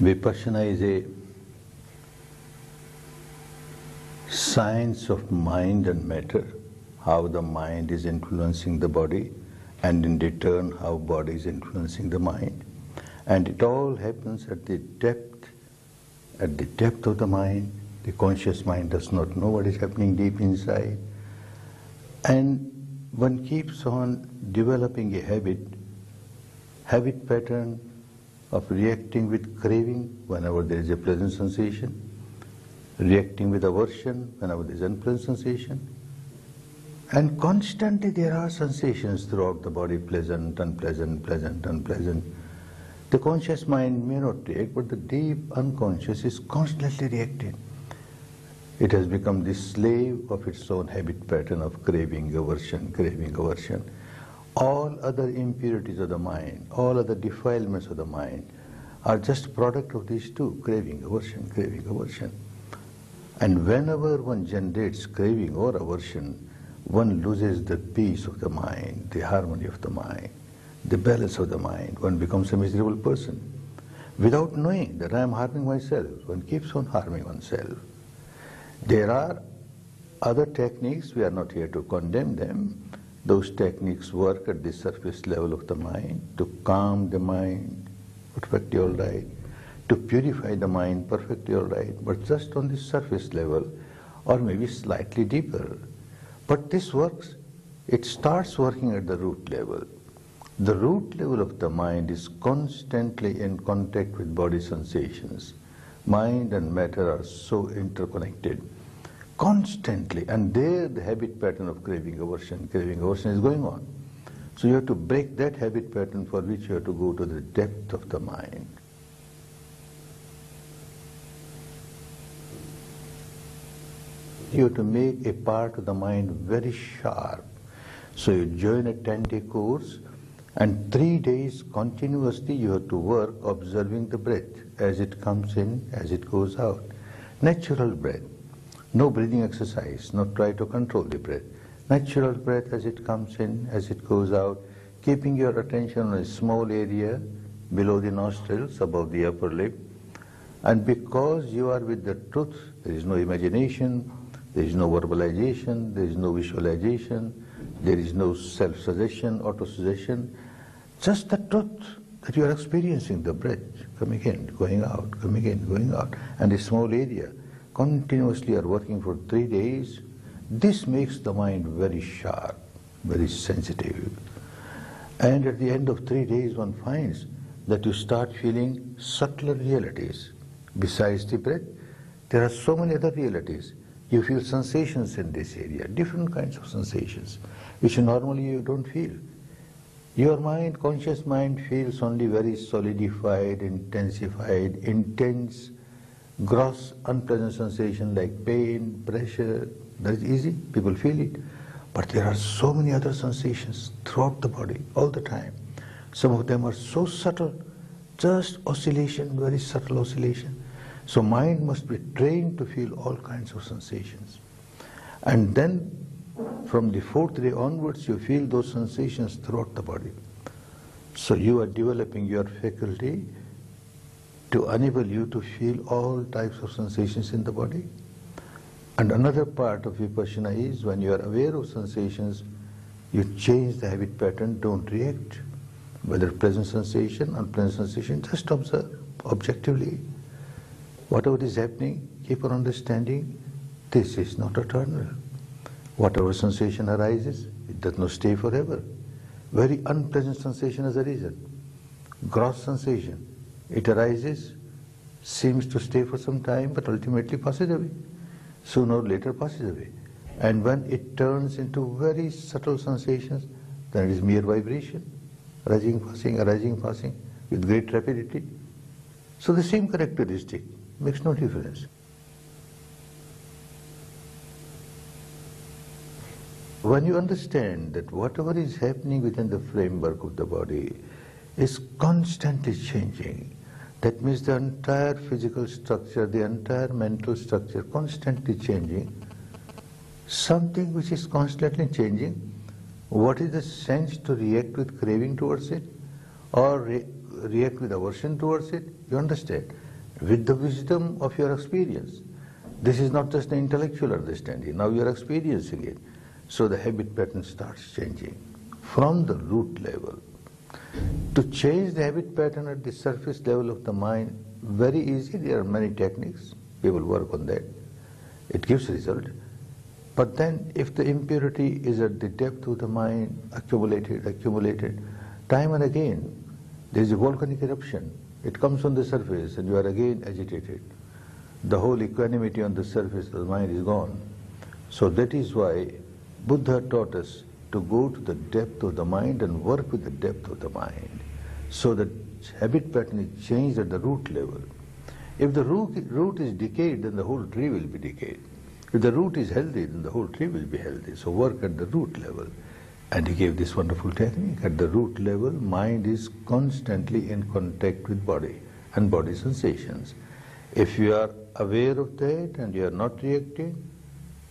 Vipassana is a science of mind and matter, how the mind is influencing the body, and in return how body is influencing the mind. And it all happens at the depth of the mind. The conscious mind does not know what is happening deep inside. And one keeps on developing a habit pattern of reacting with craving whenever there is a pleasant sensation, reacting with aversion whenever there is unpleasant sensation. And constantly there are sensations throughout the body, pleasant, unpleasant, pleasant, unpleasant. The conscious mind may not react, but the deep unconscious is constantly reacting. It has become the slave of its own habit pattern of craving, aversion, craving, aversion. All other impurities of the mind, all other defilements of the mind are just product of these two, craving, aversion, craving, aversion. And whenever one generates craving or aversion, one loses the peace of the mind, the harmony of the mind, the balance of the mind. One becomes a miserable person. Without knowing that I am harming myself, one keeps on harming oneself. There are other techniques, we are not here to condemn them. Those techniques work at the surface level of the mind, to calm the mind, perfectly all right, to purify the mind, perfectly all right, but just on the surface level, or maybe slightly deeper. But this works, it starts working at the root level. The root level of the mind is constantly in contact with body sensations. Mind and matter are so interconnected, constantly, and there the habit pattern of craving, aversion is going on. So you have to break that habit pattern, for which you have to go to the depth of the mind. You have to make a part of the mind very sharp. So you join a 10-day course, and 3 days continuously you have to work observing the breath as it comes in, as it goes out. Natural breath. No breathing exercise, not try to control the breath. Natural breath as it comes in, as it goes out, keeping your attention on a small area below the nostrils, above the upper lip. And because you are with the truth, there is no imagination, there is no verbalization, there is no visualization, there is no self-suggestion, auto-suggestion, just the truth that you are experiencing, the breath, coming in, going out, coming in, going out, and a small area. Continuously are working for 3 days. This makes the mind very sharp, very sensitive. And at the end of 3 days one finds that you start feeling subtler realities. Besides the breath, there are so many other realities. You feel sensations in this area, different kinds of sensations, which normally you don't feel. Your mind, conscious mind, feels only very solidified, intensified, intense, gross, unpleasant sensation like pain, pressure. That is easy, people feel it. But there are so many other sensations throughout the body, all the time. Some of them are so subtle, just oscillation, very subtle oscillation. So mind must be trained to feel all kinds of sensations. And then from the 4th day onwards, you feel those sensations throughout the body. So you are developing your faculty to enable you to feel all types of sensations in the body. And another part of Vipassana is, when you are aware of sensations, you change the habit pattern, don't react. Whether pleasant sensation, unpleasant sensation, just observe objectively. Whatever is happening, keep on understanding, this is not eternal. Whatever sensation arises, it does not stay forever. Very unpleasant sensation as a reason. Gross sensation. It arises, seems to stay for some time, but ultimately passes away. Sooner or later passes away. And when it turns into very subtle sensations, then it is mere vibration, arising, passing, with great rapidity. So the same characteristic makes no difference. When you understand that whatever is happening within the framework of the body is constantly changing, that means the entire physical structure, the entire mental structure constantly changing, something which is constantly changing, what is the sense to react with craving towards it or react with aversion towards it? You understand? with the wisdom of your experience. This is not just an intellectual understanding, now you are experiencing it. So the habit pattern starts changing from the root level. To change the habit pattern at the surface level of the mind, very easy. There are many techniques. People work on that. It gives result. But then if the impurity is at the depth of the mind, accumulated, time and again, there is a volcanic eruption. It comes on the surface and you are again agitated. The whole equanimity on the surface of the mind is gone. So that is why Buddha taught us to go to the depth of the mind and work with the depth of the mind. So that habit pattern is changed at the root level. If the root is decayed, then the whole tree will be decayed. If the root is healthy, then the whole tree will be healthy. So work at the root level. And he gave this wonderful technique. At the root level, mind is constantly in contact with body and body sensations. If you are aware of that and you are not reacting,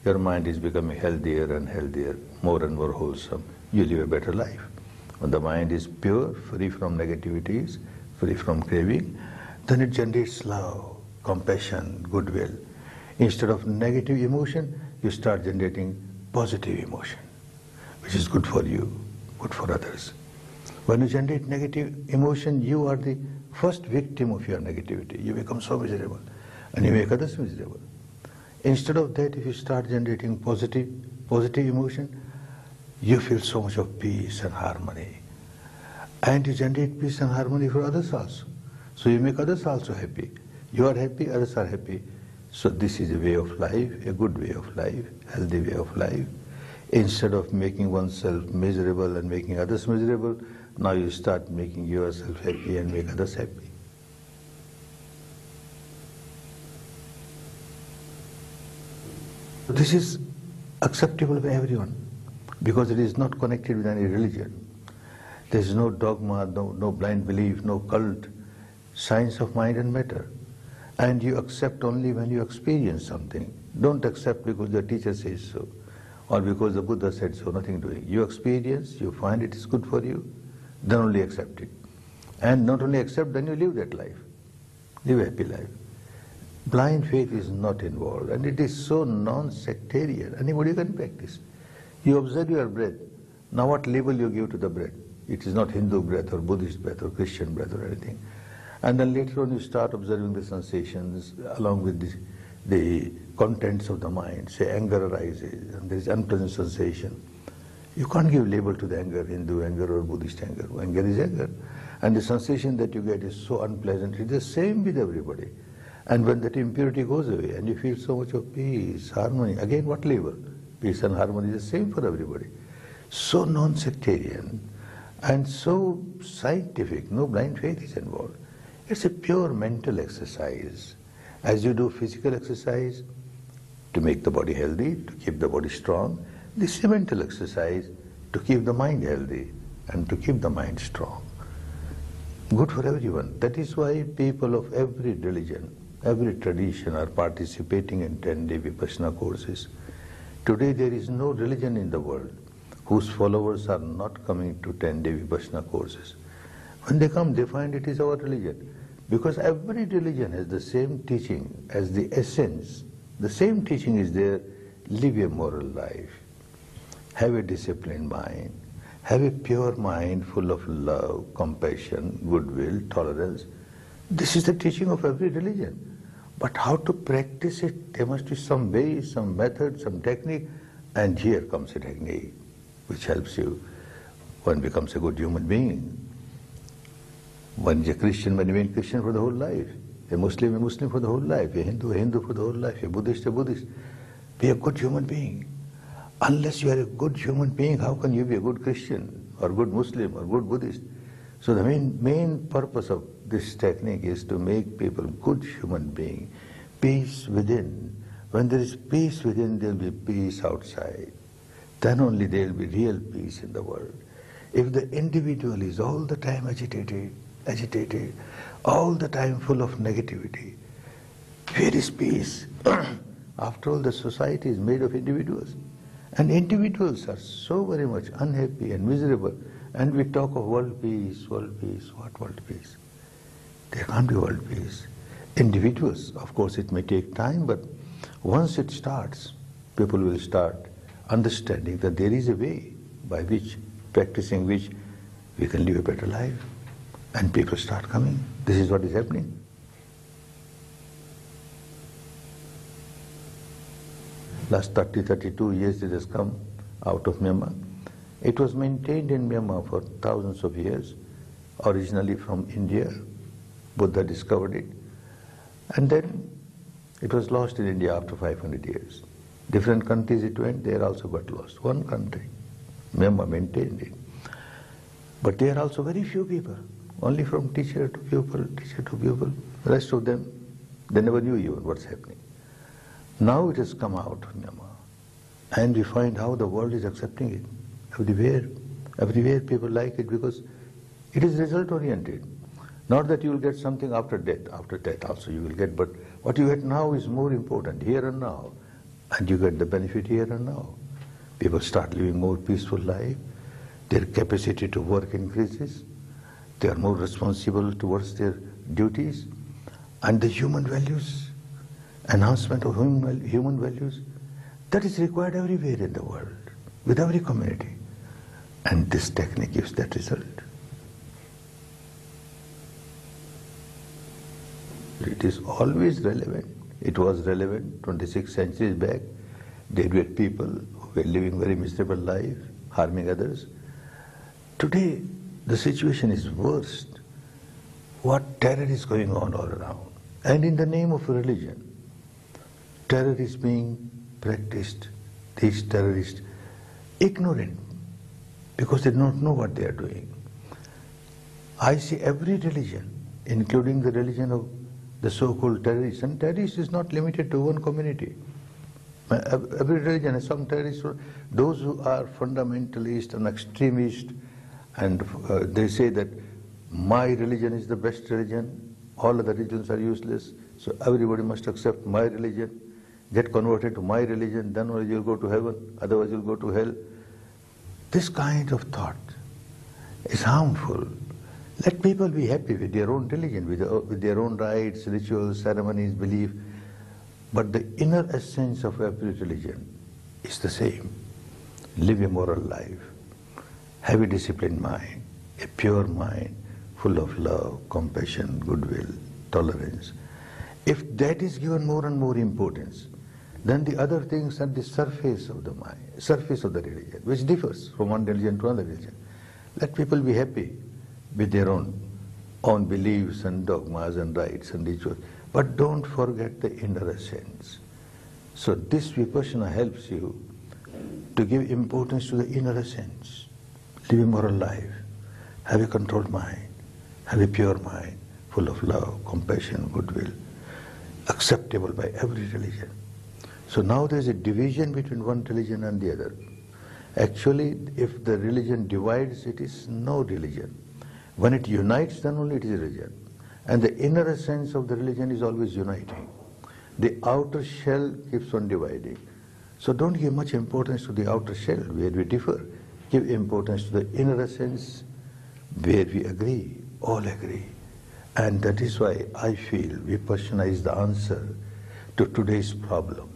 your mind is becoming healthier and healthier, more and more wholesome. You live a better life. When the mind is pure, free from negativities, free from craving, then it generates love, compassion, goodwill. Instead of negative emotion, you start generating positive emotion, which is good for you, good for others. When you generate negative emotion, you are the first victim of your negativity. You become so miserable, and you make others miserable. Instead of that, if you start generating positive emotion, you feel so much of peace and harmony. And you generate peace and harmony for others also. So you make others also happy. You are happy, others are happy. So this is a way of life, a good way of life, healthy way of life. Instead of making oneself miserable and making others miserable, now you start making yourself happy and make others happy. This is acceptable by everyone because it is not connected with any religion. There is no dogma, no blind belief, no cult, science of mind and matter. And you accept only when you experience something. Don't accept because the teacher says so or because the Buddha said so, nothing doing. You experience, you find it is good for you, then only accept it. And not only accept, then you live that life. Live a happy life. Blind faith is not involved, and it is so non-sectarian. Anybody can practice. You observe your breath. Now what label you give to the breath? It is not Hindu breath or Buddhist breath or Christian breath or anything. And then later on you start observing the sensations along with the contents of the mind. Say anger arises and there is unpleasant sensation. You can't give label to the anger, Hindu anger or Buddhist anger. Anger is anger. And the sensation that you get is so unpleasant. It is the same with everybody. And when that impurity goes away and you feel so much of peace, harmony, again what label? Peace and harmony is the same for everybody. So non-sectarian and so scientific, no blind faith is involved. It's a pure mental exercise. As you do physical exercise to make the body healthy, to keep the body strong, this is a mental exercise to keep the mind healthy and to keep the mind strong. Good for everyone. That is why people of every religion, every tradition are participating in 10-day Vipassana courses. Today there is no religion in the world whose followers are not coming to 10-day Vipassana courses. When they come, they find it is our religion. Because every religion has the same teaching as the essence. The same teaching is there. Live a moral life. Have a disciplined mind. Have a pure mind full of love, compassion, goodwill, tolerance. This is the teaching of every religion. But how to practice it? There must be some way, some method, some technique. And here comes a technique which helps you. One becomes a good human being. One is a Christian, one remains Christian for the whole life. A Muslim for the whole life. A Hindu for the whole life. A Buddhist. Be a good human being. Unless you are a good human being, how can you be a good Christian or good Muslim or good Buddhist? So the main purpose of this technique is to make people good human being. Peace within. When there is peace within, there will be peace outside. Then only there will be real peace in the world. If the individual is all the time agitated, all the time full of negativity, where is peace? After all, the society is made of individuals. And individuals are so very much unhappy and miserable. And we talk of world peace, world peace. What world peace? There can't be world peace. individuals. Of course, it may take time, but once it starts, people will start understanding that there is a way by which, practicing which, we can live a better life. And people start coming. This is what is happening. Last 32 years it has come out of Myanmar. It was maintained in Myanmar for thousands of years, originally from India. Buddha discovered it. And then it was lost in India after 500 years. Different countries it went, there also got lost. One country, Myanmar, maintained it. But there are also very few people, only from teacher to pupil, teacher to pupil. The rest of them, they never knew even what's happening. Now it has come out of Myanmar, and we find how the world is accepting it. Everywhere people like it because it is result-oriented. Not that you will get something after death also you will get, but what you get now is more important, here and now. And you get the benefit here and now. People start living more peaceful life, their capacity to work increases, they are more responsible towards their duties, and the human values, enhancement of human values, that is required everywhere in the world, with every community. And this technique gives that result. It is always relevant. It was relevant 26 centuries back. There were people who were living very miserable life, harming others. Today, the situation is worse. What terror is going on all around. And in the name of religion, terror is being practiced. These terrorists, ignorant, because they don't know what they are doing. I see every religion, including the religion of the so-called terrorists, and terrorists is not limited to one community. Every religion has some terrorists. Those who are fundamentalist and extremist, and they say that my religion is the best religion, all other religions are useless, so everybody must accept my religion, get converted to my religion, then only you'll go to heaven, otherwise you'll go to hell. This kind of thought is harmful. Let people be happy with their own religion, with their own rites, rituals, ceremonies, belief. But the inner essence of every religion is the same. Live a moral life. Have a disciplined mind, a pure mind, full of love, compassion, goodwill, tolerance. If that is given more and more importance, then the other things are the surface of the mind, surface of the religion, which differs from one religion to another religion. Let people be happy with their own beliefs and dogmas and rites and rituals, but don't forget the inner essence. So this Vipassana helps you to give importance to the inner essence. Live a moral life, have a controlled mind, have a pure mind, full of love, compassion, goodwill, acceptable by every religion. So now there is a division between one religion and the other. Actually, if the religion divides, it is no religion. When it unites, then only it is a religion. And the inner essence of the religion is always uniting. The outer shell keeps on dividing. So don't give much importance to the outer shell where we differ. Give importance to the inner essence where we agree, all agree. And that is why I feel Vipassana is the answer to today's problem.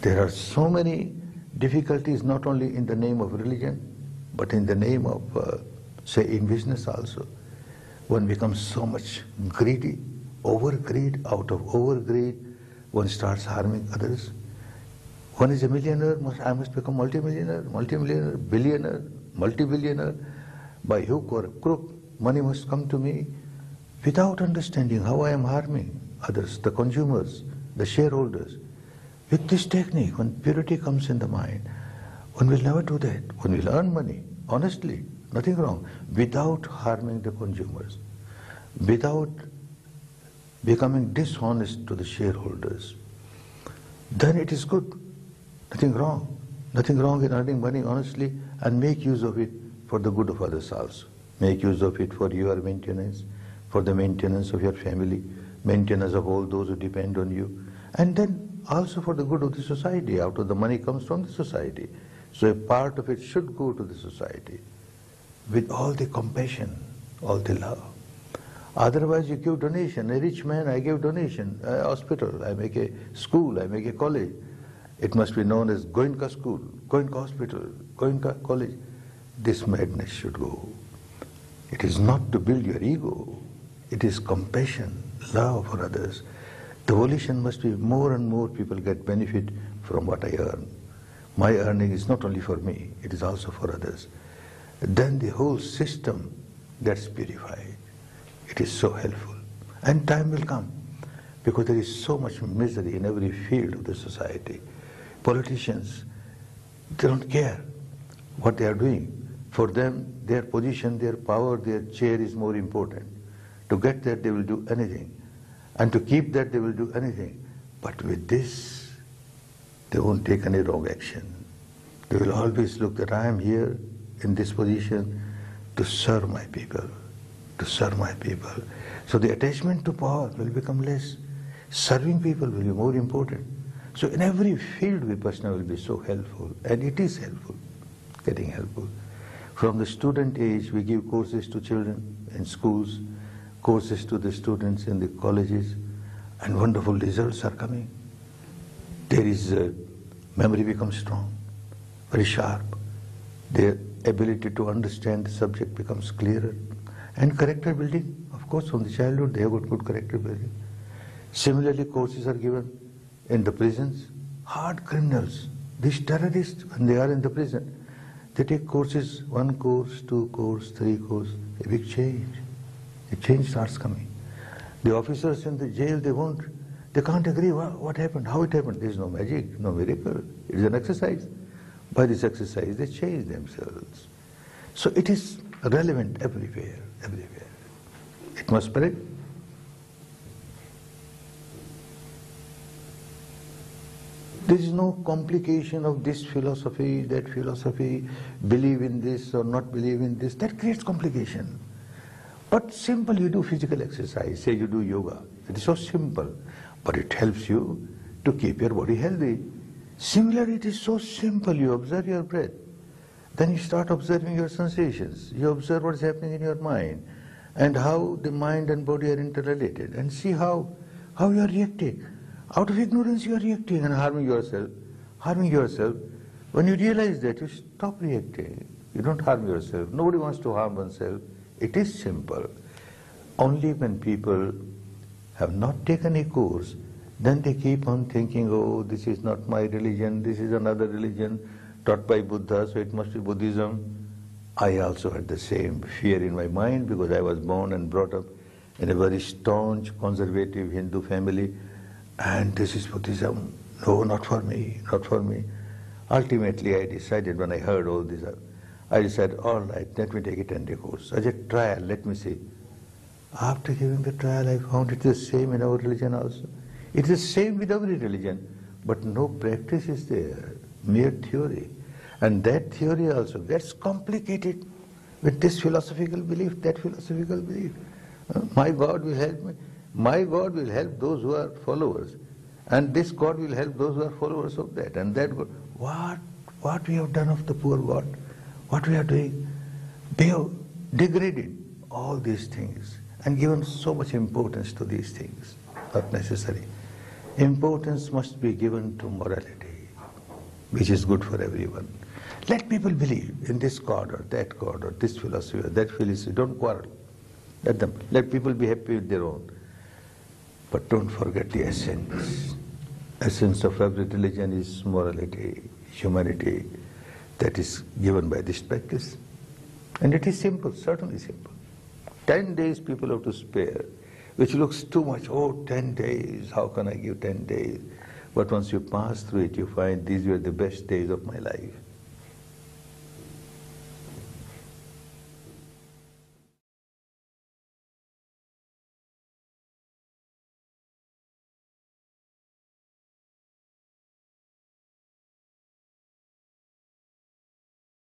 There are so many difficulties not only in the name of religion, but in the name of, say, in business also. One becomes so much greedy, overgreed, out of overgreed, one starts harming others. One is a millionaire, I must become multimillionaire, billionaire, multi-billionaire. By hook or crook, money must come to me without understanding how I am harming others, the consumers, the shareholders. With this technique, when purity comes in the mind, one will never do that. One will earn money, honestly, nothing wrong, without harming the consumers, without becoming dishonest to the shareholders. Then it is good, nothing wrong. Nothing wrong in earning money honestly and make use of it for the good of others also. Make use of it for your maintenance, for the maintenance of your family, maintenance of all those who depend on you, and then also for the good of the society. Out of the money comes from the society. So a part of it should go to the society. with all the compassion, all the love. Otherwise you give donation. A rich man, I give donation. A hospital, I make a school, I make a college. It must be known as Goenka school, Goenka hospital, Goenka college. This madness should go. It is not to build your ego. It is compassion, love for others. The volition must be more and more people get benefit from what I earn. My earning is not only for me, it is also for others. Then the whole system gets purified. It is so helpful. And time will come, because there is so much misery in every field of the society. Politicians, they don't care what they are doing. For them, their position, their power, their chair is more important. To get that, they will do anything. And to keep that, they will do anything. But with this, they won't take any wrong action. They will always look that I am here in this position to serve my people, to serve my people. So the attachment to power will become less. Serving people will be more important. So in every field, Vipassana will be so helpful, and it is helpful, getting helpful. From the student age, we give courses to children in schools, courses to the students in the colleges, and wonderful results are coming. There is memory becomes strong, very sharp. Their ability to understand the subject becomes clearer. And character building, of course, from the childhood, they have got good character building. Similarly, courses are given in the prisons. Hard criminals, these terrorists, when they are in the prison, they take courses, 1 course, 2 course, 3 course, a big change. A change starts coming. The officers in the jail, they can't agree what happened, how it happened. There is no magic, no miracle. It is an exercise. By this exercise, they change themselves. So it is relevant everywhere, everywhere. It must spread. There is no complication of this philosophy, that philosophy, believe in this or not believe in this. That creates complication. But simple, you do physical exercise, say you do yoga. It is so simple, but it helps you to keep your body healthy. Similarly, it is so simple, you observe your breath. Then you start observing your sensations. You observe what is happening in your mind and how the mind and body are interrelated, and see how you are reacting. Out of ignorance you are reacting and harming yourself. Harming yourself. When you realize that, you stop reacting. You don't harm yourself. Nobody wants to harm oneself. It is simple. Only when people have not taken a course, then they keep on thinking, oh, this is not my religion, this is another religion taught by Buddha, so it must be Buddhism. I also had the same fear in my mind, because I was born and brought up in a very staunch, conservative Hindu family, and this is Buddhism. No, not for me, not for me. Ultimately, I decided, when I heard all this, I decided, all right, let me take a 10-day course. As a trial, let me see. After giving the trial, I found it is the same in our religion also. It is the same with every religion, but no practice is there, mere theory. And that theory also gets complicated with this philosophical belief, that philosophical belief. My God will help me. My God will help those who are followers. And this God will help those who are followers of that. And that God. What we have done of the poor God? What we are doing? They have degraded all these things and given so much importance to these things. Not necessary. Importance must be given to morality, which is good for everyone. Let people believe in this God or that God or this philosophy or that philosophy. Don't quarrel. Let people be happy with their own. But don't forget the essence. Essence of every religion is morality, humanity, that is given by this practice. And it is simple, certainly simple. 10 days people have to spare, which looks too much. Oh, 10 days, how can I give 10 days? But once you pass through it, you find these were the best days of my life.